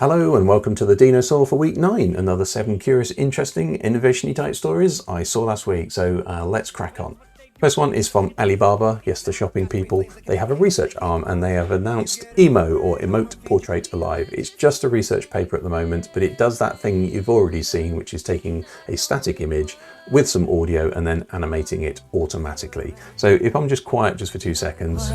Hello and welcome to the Dinosaw for week 9. Another 7 curious, interesting, innovation-y type stories I saw last week, so let's crack on. First one is from Alibaba. Yes, the shopping people. They have a research arm and they have announced Emote Portrait Alive. It's just a research paper at the moment, but it does that thing you've already seen, which is taking a static image with some audio and then animating it automatically. So if I'm just quiet just for 2 seconds.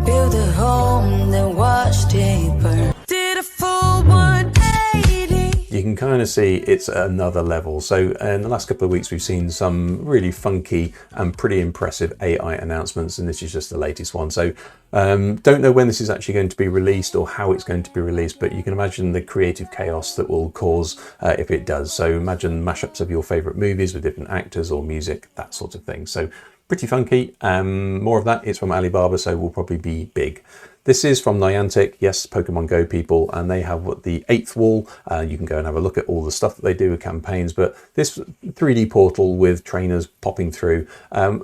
Build a home, then watch it burn. Did a full 180. You can kind of see it's at another level. So in the last couple of weeks, we've seen some really funky and pretty impressive AI announcements, and this is just the latest one. So don't know when this is actually going to be released or how it's going to be released, but you can imagine the creative chaos that will cause if it does. So imagine mashups of your favorite movies with different actors or music, that sort of thing. So pretty funky. More of that. It's from Alibaba, so will probably be big. This is from Niantic, yes, Pokemon Go people, and they have the 8th wall. You can go and have a look at all the stuff that they do with campaigns, but this 3D portal with trainers popping through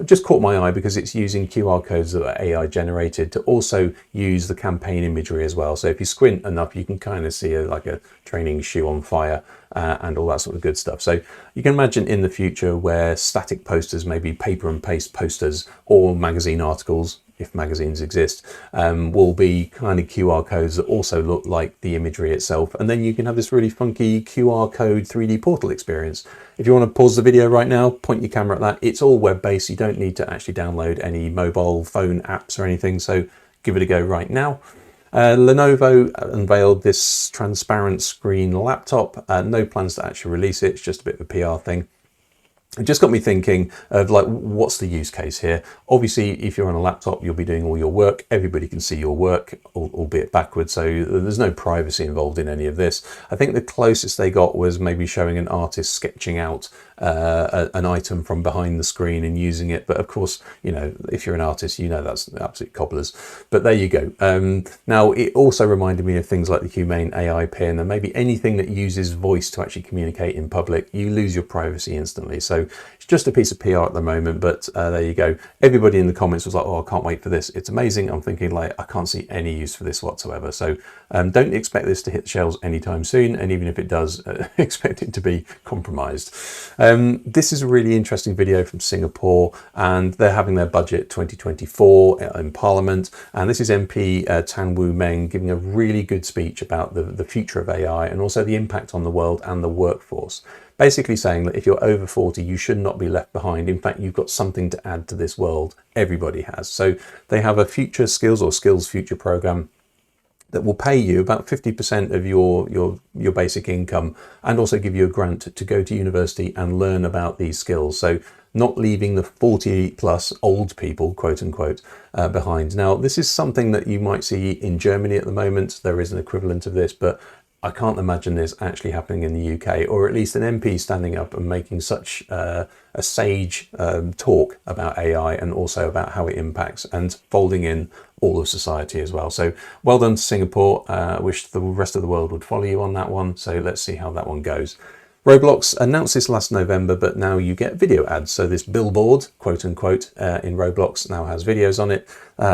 just caught my eye because it's using QR codes that are AI generated to also use the campaign imagery as well. So if you squint enough, you can kind of see like a training shoe on fire and all that sort of good stuff. So you can imagine in the future where static posters, maybe paper and paste posters or magazine articles, if magazines exist, will be kind of QR codes that also look like the imagery itself. And then you can have this really funky QR code 3D portal experience. If you want to pause the video right now, point your camera at that. It's all web-based. You don't need to actually download any mobile phone apps or anything. So give it a go right now. Lenovo unveiled this transparent screen laptop. No plans to actually release it. It's just a bit of a PR thing. It just got me thinking of like, what's the use case here? Obviously, if you're on a laptop, you'll be doing all your work. Everybody can see your work, albeit backwards. So there's no privacy involved in any of this. I think the closest they got was maybe showing an artist sketching out an item from behind the screen and using it. But of course, you know, if you're an artist, you know that's absolute cobblers. But there you go. Now, it also reminded me of things like the Humane AI pin and maybe anything that uses voice to actually communicate in public. You lose your privacy instantly. So it's just a piece of PR at the moment, but there you go. Everybody in the comments was like, oh, I can't wait for this. It's amazing. I'm thinking like, I can't see any use for this whatsoever. So don't expect this to hit the shelves anytime soon. And even if it does, expect it to be compromised. This is a really interesting video from Singapore, and they're having their budget 2024 in Parliament. And this is MP Tan Woo Meng giving a really good speech about the future of AI and also the impact on the world and the workforce. Basically saying that if you're over 40, you should not be left behind. In fact, you've got something to add to this world. Everybody has. So they have a future skills or skills future program that will pay you about 50% of your basic income and also give you a grant to go to university and learn about these skills. So not leaving the 40 plus old people, quote unquote, behind. Now, this is something that you might see in Germany at the moment. There is an equivalent of this, but I can't imagine this actually happening in the UK, or at least an MP standing up and making such a sage talk about AI and also about how it impacts and folding in all of society as well. So well done to Singapore. I wish the rest of the world would follow you on that one. So let's see how that one goes. Roblox announced this last November, but now you get video ads. So this billboard, quote unquote, in Roblox now has videos on it.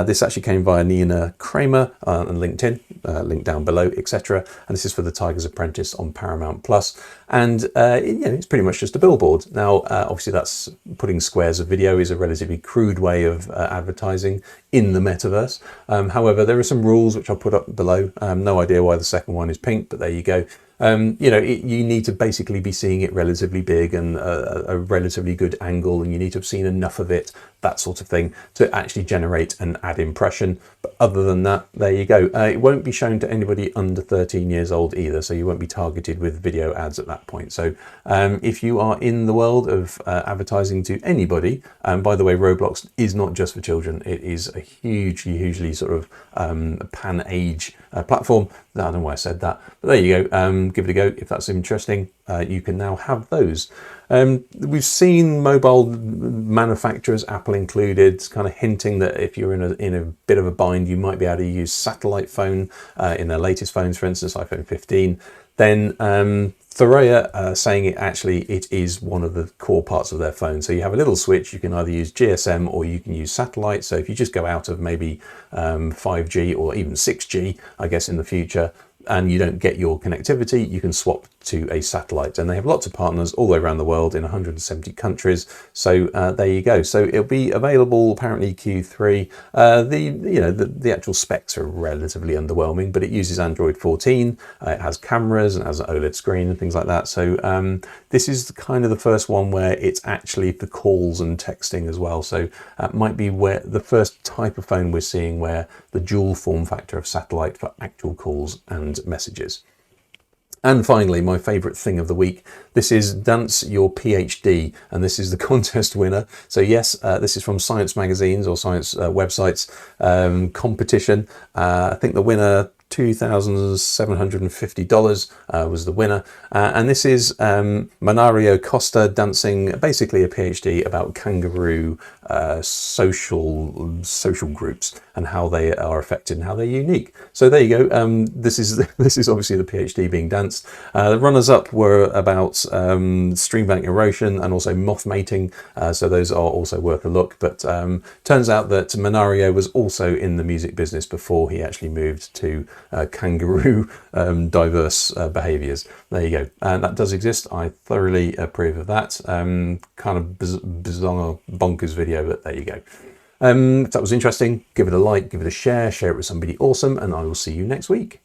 This actually came via Nina Kramer on LinkedIn, link down below, etc. And this is for the Tiger's Apprentice on Paramount Plus. And it's pretty much just a billboard. Now, obviously, that's putting squares of video is a relatively crude way of advertising in the metaverse. However, there are some rules which I'll put up below. No idea why the second one is pink, but there you go. You need to basically be seeing it relatively big and a relatively good angle, and you need to have seen enough of it, that sort of thing, to actually generate an ad impression. But other than that, there you go. It won't be shown to anybody under 13 years old either, so you won't be targeted with video ads at that point. So if you are in the world of advertising to anybody, by the way, Roblox is not just for children. It is a hugely sort of pan-age platform. I don't know why I said that, but there you go. Give it a go if that's interesting. You can now have those. We've seen mobile manufacturers, Apple included, kind of hinting that if you're in a bit of a bind, you might be able to use satellite phone in their latest phones, for instance, iPhone 15. Then Thuraya saying it is one of the core parts of their phone. So you have a little switch. You can either use GSM or you can use satellite. So if you just go out of maybe 5G or even 6G, I guess in the future, and you don't get your connectivity, you can swap to a satellite. And they have lots of partners all the way around the world in 170 countries. So there you go. So it'll be available apparently Q3. The actual specs are relatively underwhelming, but it uses Android 14. It has cameras and has an OLED screen and things like that. So this is kind of the first one where it's actually for calls and texting as well. So that might be where the first type of phone we're seeing where the dual form factor of satellite for actual calls and messages. And finally, my favourite thing of the week, this is Dance Your PhD, and this is the contest winner. So yes, this is from Science magazines or science websites competition. I think the winner, $2,750 was the winner. And this is Manario Costa dancing basically a PhD about kangaroo social groups and how they are affected and how they're unique. So there you go. This is obviously the PhD being danced. The runners-up were about stream bank erosion and also moth mating. So those are also worth a look. But turns out that Manario was also in the music business before he actually moved to kangaroo diverse behaviours. There you go. And that does exist. I thoroughly approve of that. Kind of bizarre, bonkers video, but there you go. If that was interesting, give it a like, give it a share it with somebody awesome, and I will see you next week.